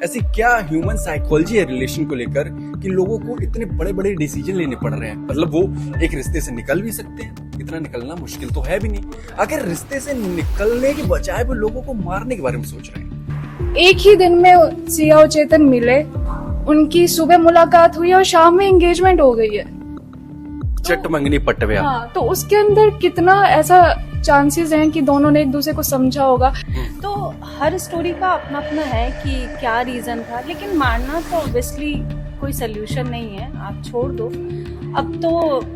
ऐसी क्या human psychology है रिलेशन को लेकर कि लोगों को इतने बड़े बड़े डिसीजन लेने पड़ रहे हैं। मतलब वो एक रिश्ते से निकल भी सकते हैं, इतना निकलना मुश्किल तो है भी नहीं। आखिर रिश्ते से निकलने के बजाय वो लोगों को मारने के बारे में सोच रहे हैं। एक ही दिन में सिया और चेतन मिले, उनकी सुबह मुलाकात हुई और शाम में एंगेजमेंट हो गई है। चट मंगनी पटव्या। हाँ, तो उसके अंदर कितना ऐसा चांसेस हैं कि दोनों ने एक दूसरे को समझा होगा। तो हर स्टोरी का अपना अपना है कि क्या रीजन था, लेकिन मारना तो ऑब्वियसली कोई सोल्यूशन नहीं है, आप छोड़ दो। अब तो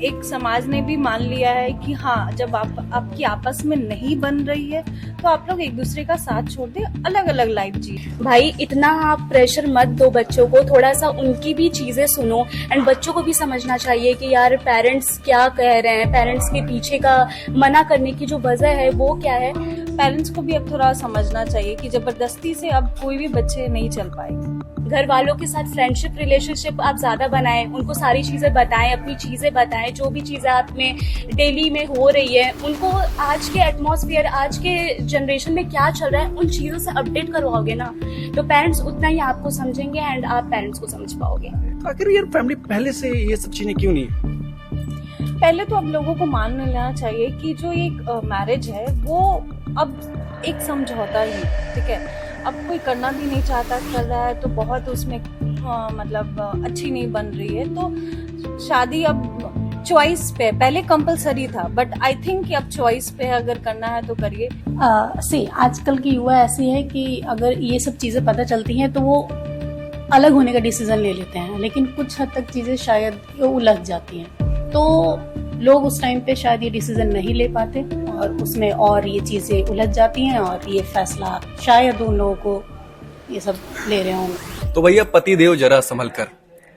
एक समाज ने भी मान लिया है कि हाँ, जब आपकी आपस में नहीं बन रही है तो आप लोग एक दूसरे का साथ छोड़ दे, अलग अलग लाइफ जी। भाई इतना आप प्रेशर मत दो बच्चों को, थोड़ा सा उनकी भी चीजें सुनो। एंड बच्चों को भी समझना चाहिए कि यार पेरेंट्स क्या कह रहे हैं, पेरेंट्स के पीछे का मना करने की जो वजह है वो क्या है। पेरेंट्स को भी अब थोड़ा समझना चाहिए कि जबरदस्ती से अब कोई भी बच्चे नहीं चल पाएंगे। घर वालों के साथ फ्रेंडशिप रिलेशनशिप आप ज्यादा बनाएं, उनको सारी चीजें बताएं, अपनी चीजें बताएं, जो भी चीजें आप में डेली में हो रही है उनको आज के एटमॉस्फेयर, आज के जनरेशन में क्या चल रहा है उन चीजों से अपडेट करवाओगे ना, तो पेरेंट्स उतना ही आपको समझेंगे एंड आप पेरेंट्स को समझ पाओगे। आखिर यार फैमिली पहले से ये सब चीजें क्यों नहीं? पहले तो अब लोगों को मान लेना चाहिए कि जो एक मैरिज है वो अब एक समझौता ही, ठीक है। अब कोई करना भी नहीं चाहता, कर रहा है तो बहुत उसमें मतलब अच्छी नहीं बन रही है। तो शादी अब चॉइस पे, पहले कंपलसरी था, बट आई थिंक कि अब चॉइस पे अगर करना है तो करिए। सी आजकल की युवा ऐसी है कि अगर ये सब चीज़ें पता चलती हैं तो वो अलग होने का डिसीजन ले लेते हैं, लेकिन कुछ हद तक चीज़ें शायद उलझ जाती हैं, तो लोग उस टाइम पे शायद ये डिसीजन नहीं ले पाते और उसमें और ये चीज़ें उलझ जाती हैं और ये फैसला शायद उन लोगों को ये सब ले रहे होंगे। तो भैया पति देव जरा संभल कर।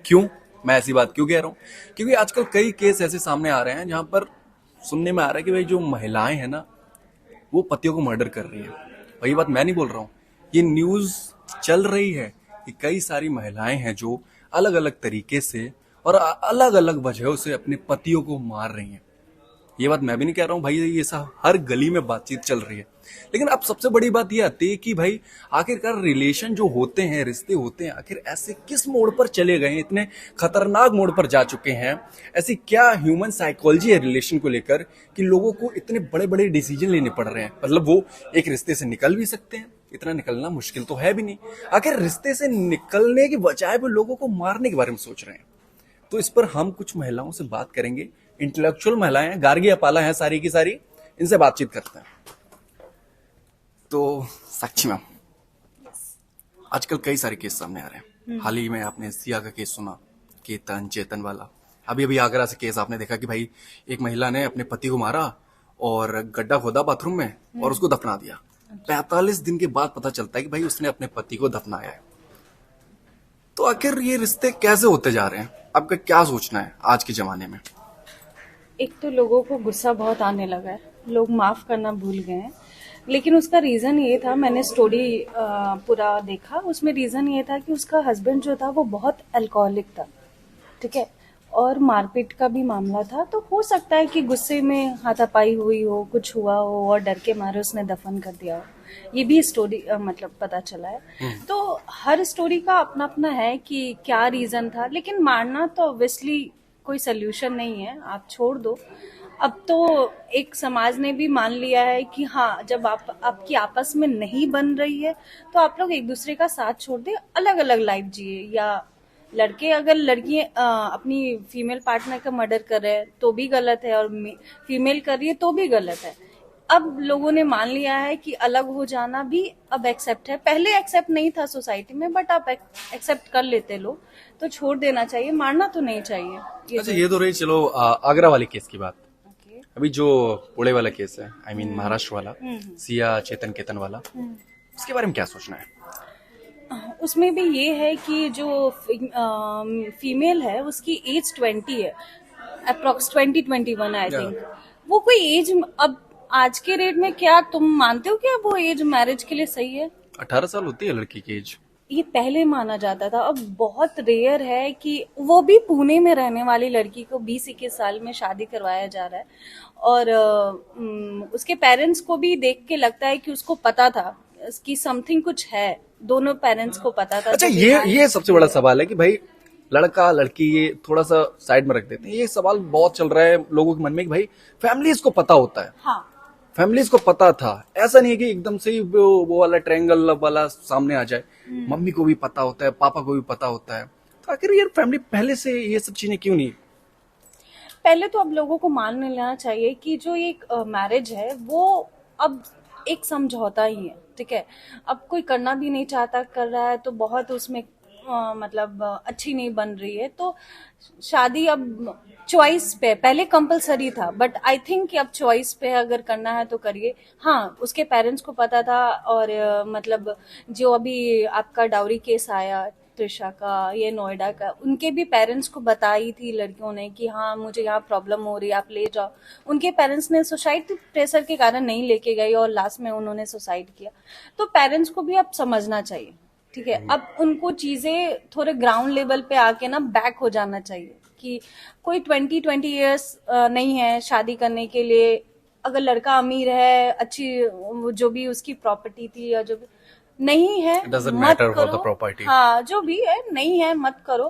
क्यों मैं ऐसी बात क्यों कह रहा हूँ? क्योंकि आजकल कई केस ऐसे सामने आ रहे हैं जहां पर सुनने में आ रहा है कि भाई जो महिलाएं हैं ना वो पतियों को मर्डर कर रही हैं। वही बात मैं नहीं बोल रहा हूँ, ये न्यूज चल रही है कि कई सारी महिलाएं हैं जो अलग अलग तरीके से और अलग अलग वजहों से अपने पतियों को मार रही हैं। ये बात मैं भी नहीं कह रहा हूँ भाई, ये सब हर गली में बातचीत चल रही है। लेकिन अब सबसे बड़ी बात ये आती है कि भाई आखिरकार रिलेशन जो होते हैं, रिश्ते होते हैं, आखिर ऐसे किस मोड़ पर चले गए हैं, इतने खतरनाक मोड़ पर जा चुके हैं। ऐसी क्या ह्यूमन साइकोलॉजी है रिलेशन को लेकर कि लोगों को इतने बड़े बड़े डिसीजन लेने पड़ रहे हैं। मतलब वो एक रिश्ते से निकल भी सकते हैं, इतना निकलना मुश्किल तो है भी नहीं। आखिर रिश्ते से निकलने के बजाय वो लोगों को मारने के बारे में सोच रहे हैं। तो इस पर हम कुछ महिलाओं से बात करेंगे, इंटेलेक्चुअल महिलाएं हैं, गार्गी अपाला हैं सारी की सारी, इनसे बातचीत करते हैं। तो साक्षी मैम, आजकल कई सारे केस सामने आ रहे हैं। हाल ही में आपने सिया का केस सुना, केतन चेतन वाला। अभी अभी आगरा से केस आपने देखा कि भाई एक महिला ने अपने पति को मारा और गड्ढा खोदा बाथरूम में और उसको दफना दिया। 45 दिन के बाद पता चलता है कि भाई उसने अपने पति को दफनाया है। तो आखिर ये रिश्ते कैसे होते जा रहे हैं? आपका क्या सोचना है आज के जमाने में? एक तो लोगों को गुस्सा बहुत आने लगा है, लोग माफ करना भूल गए हैं। लेकिन उसका रीजन ये था, मैंने स्टोरी पूरा देखा, उसमें रीजन ये था कि उसका हस्बैंड जो था वो बहुत अल्कोहलिक था, ठीक है, और मारपीट का भी मामला था। तो हो सकता है कि गुस्से में हाथापाई हुई हो, कुछ हुआ हो और डर के मारे उसने दफन कर दिया हो। ये भी स्टोरी मतलब पता चला है। तो हर स्टोरी का अपना अपना है कि क्या रीजन था, लेकिन मारना तो ऑब्वियसली कोई सोल्यूशन नहीं है, आप छोड़ दो। अब तो एक समाज ने भी मान लिया है कि हाँ, जब आपकी आपस में नहीं बन रही है तो आप लोग एक दूसरे का साथ छोड़ दे, अलग अलग लाइफ जिए। या लड़के अगर लड़कियां अपनी फीमेल पार्टनर का मर्डर कर रहे हैं तो भी गलत है, और फीमेल कर रही है तो भी गलत है। अब लोगों ने मान लिया है कि अलग हो जाना भी अब एक्सेप्ट है। पहले एक्सेप्ट नहीं था सोसाइटी में, बट अब एक्सेप्ट कर लेते लोग, तो छोड़ देना चाहिए, मारना तो नहीं चाहिए। अच्छा, ये तो रही चलो आगरा वाले केस की बात। अभी जो पुणे वाला केस है, आई मीन महाराष्ट्र वाला, सिया चेतन केतन वाला, उसके बारे में क्या सोचना है? उसमें भी ये है कि जो फीमेल है उसकी एज 20 है, अप्रोक्स 20-21 आई थिंक। वो कोई एज अब आज के रेट में, क्या तुम मानते हो कि अब वो एज मैरिज के लिए सही है? 18 साल होती है लड़की की एज। ये पहले माना जाता था, अब बहुत रेयर है कि वो भी पुणे में रहने वाली लड़की को 20-21 साल में शादी करवाया जा रहा है। और उसके पेरेंट्स को भी देख के लगता है कि उसको पता था कि समथिंग कुछ है, दोनों पेरेंट्स को पता था। अच्छा, तो ये सबसे बड़ा सवाल है कि भाई लड़का लड़की ये थोड़ा सा साइड में रख देते हैं। ये सवाल बहुत चल रहा है लोगों के मन में कि भाई फैमिलीज को पता होता है, हाँ, फैमिलीज को पता था। ऐसा नहीं है कि एकदम से ही वो वाला ट्रायंगल वाला सामने आ जाए। मम्मी को भी पता होता है, पापा को भी पता होता है। तो आखिर यार फैमिली पहले से ये सब चीजें क्यों नहीं? पहले तो अब लोगों को मान लेना चाहिए कि जो एक मैरिज है वो अब एक समझौता ही है, ठीक है। अब कोई करना भी नहीं चाहता, कर रहा है तो बहुत उसमें मतलब अच्छी नहीं बन रही है। तो शादी अब चॉइस पे, पहले कंपलसरी था बट आई थिंक कि अब चॉइस पे अगर करना है तो करिए। हाँ, उसके पेरेंट्स को पता था और मतलब जो अभी आपका डाउरी केस आया त्रिशा का, ये नोएडा का, उनके भी पेरेंट्स को बताई थी लड़कियों ने कि हाँ मुझे यहाँ प्रॉब्लम हो रही है, आप ले जाओ। उनके पेरेंट्स ने सोसाइटी प्रेशर के कारण नहीं लेके गई और लास्ट में उन्होंने सुसाइड किया। तो पेरेंट्स को भी अब समझना चाहिए, ठीक है। अब उनको चीजें थोड़े ग्राउंड लेवल पे आके ना बैक हो जाना चाहिए कि कोई 20 ईयर्स नहीं है शादी करने के लिए। अगर लड़का अमीर है, अच्छी जो भी उसकी प्रॉपर्टी थी या जो भी नहीं है, Doesn't मत matter about करो। the property. हाँ, जो भी है नहीं है मत करो।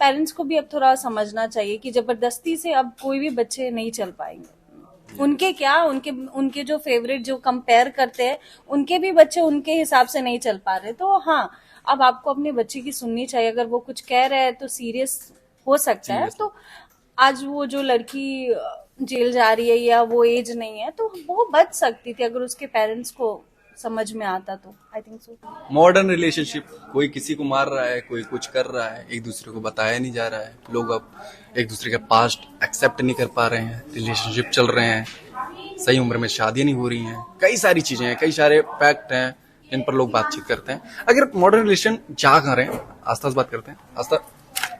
पेरेंट्स को भी अब थोड़ा समझना चाहिए कि जबरदस्ती से अब कोई भी बच्चे नहीं चल पाएंगे। उनके क्या, उनके जो फेवरेट जो कंपेयर करते हैं, उनके भी बच्चे उनके हिसाब से नहीं चल पा रहे। तो हाँ, अब आपको अपने बच्चे की सुननी चाहिए। अगर वो कुछ कह रहे हैं तो सीरियस हो सकता है। तो आज वो जो लड़की जेल जा रही है या वो एज नहीं है तो वो बच सकती थी अगर उसके पेरेंट्स को समझ में आता तो। I think so. Modern relationship, कोई किसी को मार रहा है, कोई कुछ कर रहा है, एक दूसरे को बताया नहीं जा रहा है। लोग अब एक दूसरे के पास्ट एक्सेप्ट नहीं कर पा रहे हैं, रिलेशनशिप चल रहे हैं, सही उम्र में शादियां नहीं हो रही हैं। कई सारी चीजें हैं, कई सारे फैक्ट हैं जिन पर लोग बातचीत करते हैं। अगर मॉडर्न रिलेशन जा कहाँ रहे हैं, आस्था से बात करते हैं। आस्था,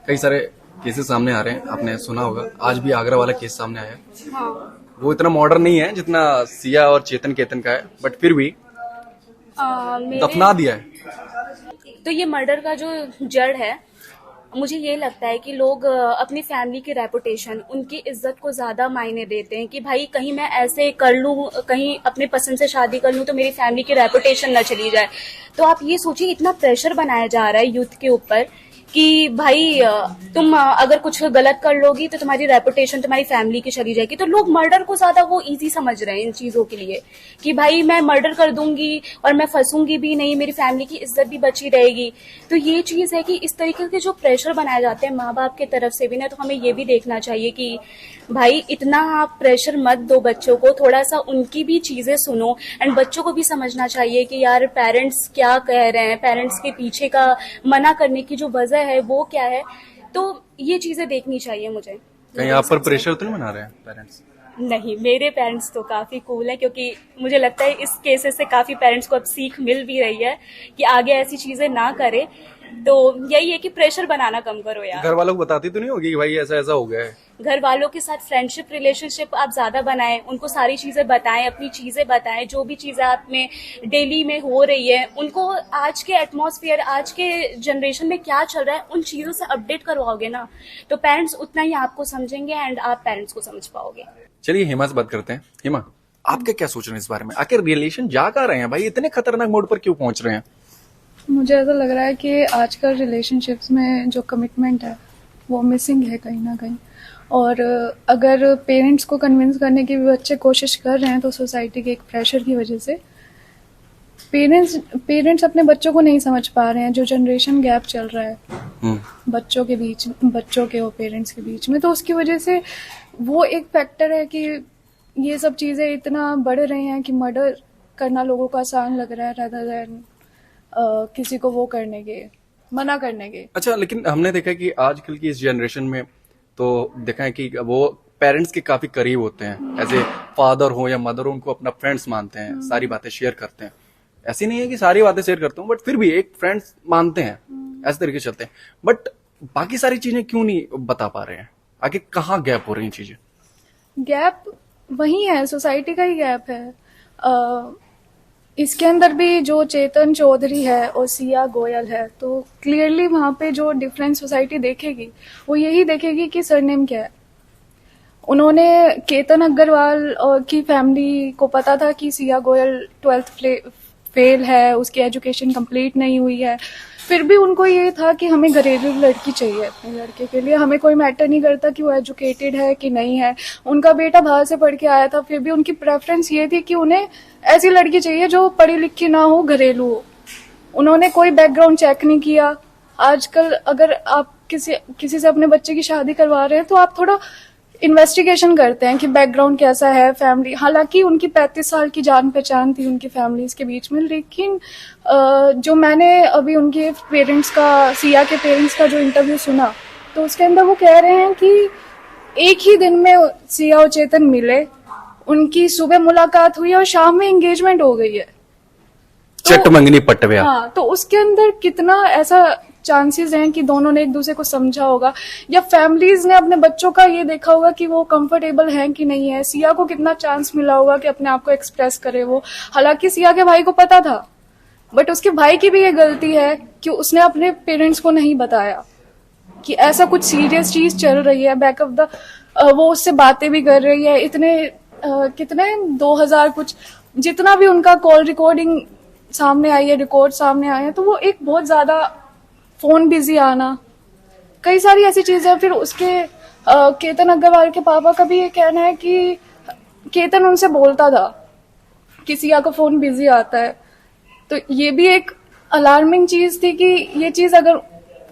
कई सारे केसेस सामने आ रहे हैं, आपने सुना होगा। आज भी आगरा वाला केस सामने आया है। हाँ। वो इतना मॉडर्न नहीं है जितना सिया और चेतन केतन का है, बट फिर भी दफना दिया है। तो ये मर्डर का जो जड़ है, मुझे ये लगता है कि लोग अपनी फैमिली की रेपुटेशन, उनकी इज्जत को ज्यादा मायने देते हैं कि भाई कहीं मैं ऐसे कर लूं, कहीं अपने पसंद से शादी कर लूं तो मेरी फैमिली की रेपुटेशन न चली जाए। तो आप ये सोचिए, इतना प्रेशर बनाया जा रहा है यूथ के ऊपर कि भाई तुम अगर कुछ गलत कर लोगी तो तुम्हारी रेपुटेशन तुम्हारी फैमिली की चली जाएगी। तो लोग मर्डर को ज्यादा वो इजी समझ रहे हैं इन चीजों के लिए कि भाई मैं मर्डर कर दूंगी और मैं फंसूंगी भी नहीं, मेरी फैमिली की इज्जत भी बची रहेगी। तो ये चीज है कि इस तरीके के जो प्रेशर बनाए जाते हैं माँ बाप की तरफ से भी ना, तो हमें ये भी देखना चाहिए कि भाई इतना आप प्रेशर मत दो बच्चों को, थोड़ा सा उनकी भी चीजें सुनो। एंड बच्चों को भी समझना चाहिए कि यार पेरेंट्स क्या कह रहे हैं, पेरेंट्स के पीछे का मना करने की जो वजह है वो क्या है। तो ये चीजें देखनी चाहिए मुझे। कहीं आप पर प्रेशर तो नहीं बना रहे हैं पेरेंट्स? नहीं, मेरे पेरेंट्स तो काफी कूल हैं, क्योंकि मुझे लगता है इस केसेस से काफी पेरेंट्स को अब सीख मिल भी रही है कि आगे ऐसी चीजें ना करें। तो यही है कि प्रेशर बनाना कम करो यार। घर वालों को बताती तो नहीं होगी कि भाई ऐसा ऐसा हो गया है? घर वालों के साथ फ्रेंडशिप रिलेशनशिप आप ज्यादा बनाएं, उनको सारी चीजें बताएं, अपनी चीजें बताएं, जो भी चीजें आप में डेली में हो रही है उनको आज के एटमॉस्फेयर, आज के जनरेशन में क्या चल रहा है उन चीजों से अपडेट करवाओगे ना, तो पेरेंट्स उतना ही आपको समझेंगे एंड आप पेरेंट्स को समझ पाओगे। चलिए हेमा से बात करते हैं। हेमा, आपके क्या सोच रहे हैं इस बारे में? आखिर रिलेशन जा कहाँ रहे हैं भाई? इतने खतरनाक मोड पर क्यों पहुंच रहे हैं? मुझे ऐसा लग रहा है कि आजकल रिलेशनशिप्स में जो कमिटमेंट है वो मिसिंग है कहीं ना कहीं। और अगर पेरेंट्स को कन्विंस करने की भी बच्चे कोशिश कर रहे हैं तो सोसाइटी के एक प्रेशर की वजह से पेरेंट्स अपने बच्चों को नहीं समझ पा रहे हैं। जो जनरेशन गैप चल रहा है बच्चों के बीच, बच्चों के और पेरेंट्स के बीच में, तो उसकी वजह से वो एक फैक्टर है कि ये सब चीज़ें इतना बढ़ रही हैं कि मर्डर करना लोगों को आसान लग रहा है rather than किसी को वो करने के, मना करने के। अच्छा, लेकिन हमने देखा कि आजकल की इस जनरेशन में तो देखा है कि वो पेरेंट्स के काफी करीब होते हैं। एज ए फादर हो या मदर हो, उनको अपना फ्रेंड्स मानते हैं, सारी बातें शेयर करते हैं। ऐसी नहीं है कि सारी बातें शेयर करता हूँ, बट फिर भी एक फ्रेंड्स मानते हैं, ऐसे तरीके से चलते हैं। बट बाकी सारी चीजें क्यों नहीं बता पा रहे हैं? आगे कहाँ गैप हो रही हैं चीजें? गैप वही है, सोसाइटी का ही गैप है। इसके अंदर भी जो चेतन चौधरी है और सिया गोयल है, तो क्लियरली वहाँ पे जो डिफरेंस सोसाइटी देखेगी वो यही देखेगी कि सरनेम क्या है। उन्होंने केतन अग्रवाल की फैमिली को पता था कि सिया गोयल 12th फेल है, उसकी एजुकेशन कंप्लीट नहीं हुई है, फिर भी उनको ये था कि हमें घरेलू लड़की चाहिए अपने लड़के के लिए। हमें कोई मैटर नहीं करता कि वो एजुकेटेड है कि नहीं है। उनका बेटा बाहर से पढ़ के आया था, फिर भी उनकी प्रेफरेंस ये थी कि उन्हें ऐसी लड़की चाहिए जो पढ़ी लिखी ना हो, घरेलू हो। उन्होंने कोई बैकग्राउंड चेक नहीं किया। आजकल अगर आप किसी से अपने बच्चे की शादी करवा रहे हैं तो आप थोड़ा इन्वेस्टिगेशन करते हैं कि बैकग्राउंड कैसा है, फैमिली। हालांकि उनकी 35 साल की जान पहचान थी उनकी फैमिलीज के बीच में, लेकिन जो मैंने अभी उनके पेरेंट्स का, सिया के पेरेंट्स का जो इंटरव्यू सुना, तो उसके अंदर वो कह रहे हैं कि एक ही दिन में सिया और चेतन मिले, उनकी सुबह मुलाकात हुई और शाम में एंगेजमेंट हो गई है। चट मंगनी पट गया। हाँ, तो उसके अंदर कितना ऐसा चांसेस हैं कि दोनों ने एक दूसरे को समझा होगा, या फैमिलीज ने अपने बच्चों का ये देखा होगा कि वो कंफर्टेबल हैं कि नहीं है। सिया को कितना चांस मिला होगा कि अपने आप को एक्सप्रेस करे वो। हालांकि सिया के भाई को पता था, बट उसके भाई की भी ये गलती है कि उसने अपने पेरेंट्स को नहीं बताया कि ऐसा कुछ सीरियस चीज चल रही है। बैक ऑफ द वो उससे बातें भी कर रही है। इतने कितने 2000 कुछ जितना भी उनका कॉल रिकॉर्डिंग सामने आई है, रिकॉर्ड सामने आए हैं, तो वो एक बहुत ज्यादा फोन बिजी आना, कई सारी ऐसी चीजें हैं। फिर उसके केतन अग्रवाल के पापा का भी ये कहना है कि केतन उनसे बोलता था कि सिया को फोन बिजी आता है। तो ये भी एक अलार्मिंग चीज थी कि ये चीज अगर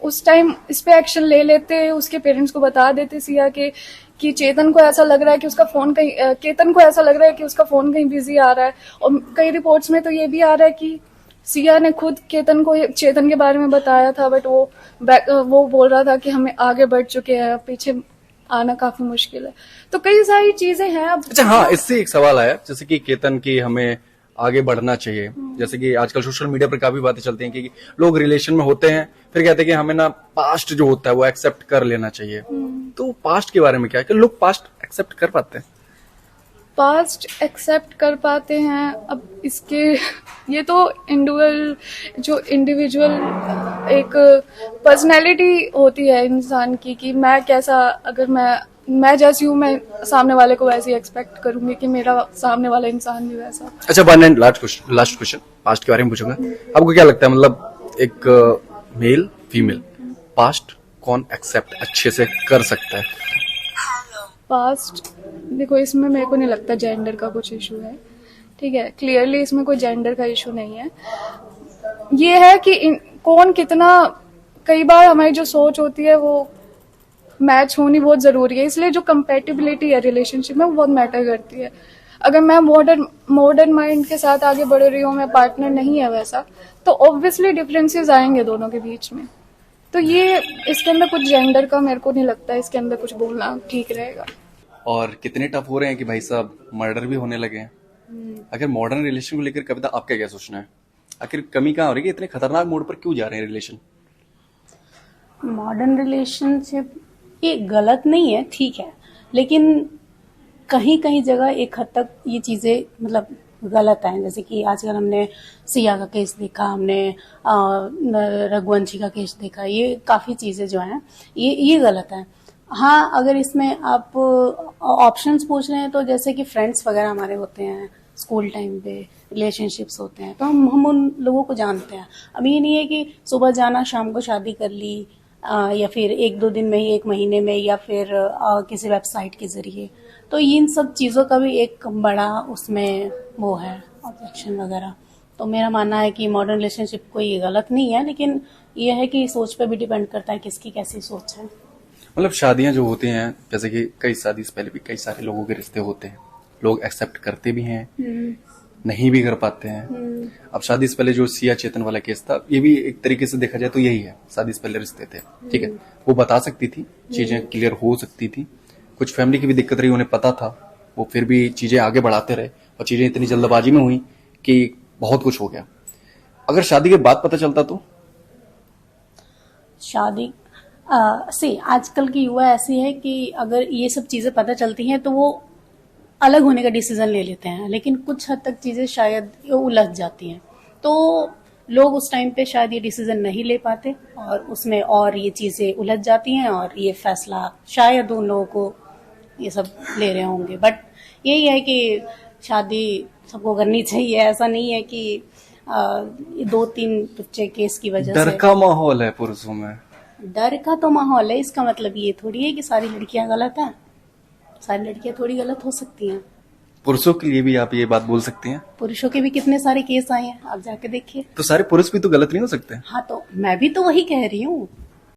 उस टाइम इस पे एक्शन ले लेते, उसके पेरेंट्स को बता देते सिया के कि चेतन को ऐसा लग रहा है कि उसका फोन कहीं, केतन को ऐसा लग रहा है कि उसका फोन कहीं बिजी आ रहा है। और कई रिपोर्ट्स में तो ये भी आ रहा है कि सिया ने खुद केतन को चेतन के बारे में बताया था, बट वो बोल रहा था कि हमें आगे बढ़ चुके हैं, पीछे आना काफी मुश्किल है। तो कई सारी चीजें हैं। अब अच्छा, हाँ, इससे एक सवाल आया, जैसे कि केतन की हमें आगे बढ़ना चाहिए। जैसे कि आजकल सोशल मीडिया पर काफी बातें चलती हैं कि लोग रिलेशन में होते हैं, फिर कहते हैं कि हमें ना पास्ट जो होता है वो एक्सेप्ट कर लेना चाहिए। तो पास्ट के बारे में क्या है कि लोग पास्ट एक्सेप्ट कर पाते हैं? पास्ट एक्सेप्ट कर पाते हैं। अब इसके ये तो इंडिविजुअल एक पर्सनैलिटी होती है इंसान की कि मैं कैसा, अगर मैं जैसी हूँ, मैं सामने वाले को वैसे ही एक्सपेक्ट करूंगी कि मेरा सामने वाला इंसान भी वैसा। अच्छा, one and last question past के बारे में पूछूंगा। आपको क्या लगता है, मतलब एक मेल फीमेल पास्ट कौन एक्सेप्ट अच्छे से कर सकता है? पास्ट देखो, इसमें मेरे को नहीं लगता जेंडर का कुछ इशू है। ठीक है, क्लियरली इसमें कोई जेंडर का इशू नहीं है। ये है कि कौन कितना, कई बार हमारी जो सोच होती है वो मैच होनी बहुत जरूरी है। इसलिए जो कंपेटिबिलिटी है रिलेशनशिप में वो बहुत मैटर करती है। अगर मैं मॉडर्न माइंड के साथ आगे बढ़ रही हूँ, मैं पार्टनर नहीं है वैसा, तो ऑब्वियसली डिफरेंसेस आएंगे दोनों के बीच में। तो ये इसके अंदर कुछ जेंडर का मेरे को नहीं लगता इसके अंदर कुछ बोलना ठीक रहेगा। और कितने टफ हो रहे हैं कि भाई साहब मर्डर भी होने लगे हैं। अगर मॉडर्न रिलेशन को लेकर कविता आपका क्या सोचना है? आखिर कमी कहाँ हो रही है? इतने खतरनाक मोड पर क्यों जा रहे हैं रिलेशन? मॉडर्न रिलेशनशिप ये गलत नहीं है, ठीक है, लेकिन कहीं कहीं जगह एक हद तक ये चीजें मतलब गलत है। जैसे कि आजकल हमने सिया का केस देखा, हमने रघुवंशी का केस देखा, ये काफी चीजें जो हैं ये गलत है। हाँ, अगर इसमें आप ऑप्शंस पूछ रहे हैं तो जैसे कि फ्रेंड्स वगैरह हमारे होते हैं, स्कूल टाइम पे रिलेशनशिप्स होते हैं, तो हम उन लोगों को जानते हैं। अब ये नहीं है कि सुबह जाना शाम को शादी कर ली, या फिर 1-2 दिन में ही, 1 महीने में, या फिर किसी वेबसाइट के जरिए। तो इन सब चीज़ों का भी एक बड़ा उसमें वो है ऑब्जेक्शन वगैरह। तो मेरा मानना है कि मॉडर्न रिलेशनशिप कोई गलत नहीं है, लेकिन यह है कि सोच पे भी डिपेंड करता है किसकी कैसी सोच है। मतलब शादियां जो होती हैं, जैसे कि कई शादी से पहले भी कई सारे लोगों के रिश्ते होते हैं, लोग एक्सेप्ट करते भी हैं, नहीं भी कर पाते हैं। अब शादी से पहले जो सिया चेतन वाला केस था, ये भी एक तरीके से देखा जाए तो यही है, शादी से पहले रिश्ते थे। ठीक है, वो बता सकती थी, चीजें क्लियर हो सकती थी। कुछ फैमिली की भी दिक्कत रही, उन्हें पता था, वो फिर भी चीजें आगे बढ़ाते रहे और चीजें इतनी जल्दबाजी में हुई कि बहुत कुछ हो गया। अगर शादी के बाद पता चलता तो? शादी से आजकल की युवा ऐसी है कि अगर ये सब चीजें पता चलती हैं तो वो अलग होने का डिसीजन ले लेते हैं, लेकिन कुछ हद तक चीजें शायद उलझ जाती हैं, तो लोग उस टाइम पे शायद ये डिसीजन नहीं ले पाते और उसमें और ये चीजें उलझ जाती हैं और ये फैसला शायद उन लोगों को ये सब ले रहे होंगे। बट यही है कि शादी सबको करनी चाहिए, ऐसा नहीं है कि ये 2-3 बच्चे केस की वजह डर से। का माहौल है पुरुषों में। डर का तो माहौल है, इसका मतलब ये थोड़ी है कि सारी लड़कियां गलत हैं। सारी लड़कियां थोड़ी गलत हो सकती हैं। पुरुषों के लिए भी आप ये बात बोल सकती हैं? पुरुषों के भी कितने सारे केस आए हैं, आप जाके देखिए। तो सारे पुरुष भी तो गलत नहीं हो सकते? हाँ, तो मैं भी तो वही कह रही हूँ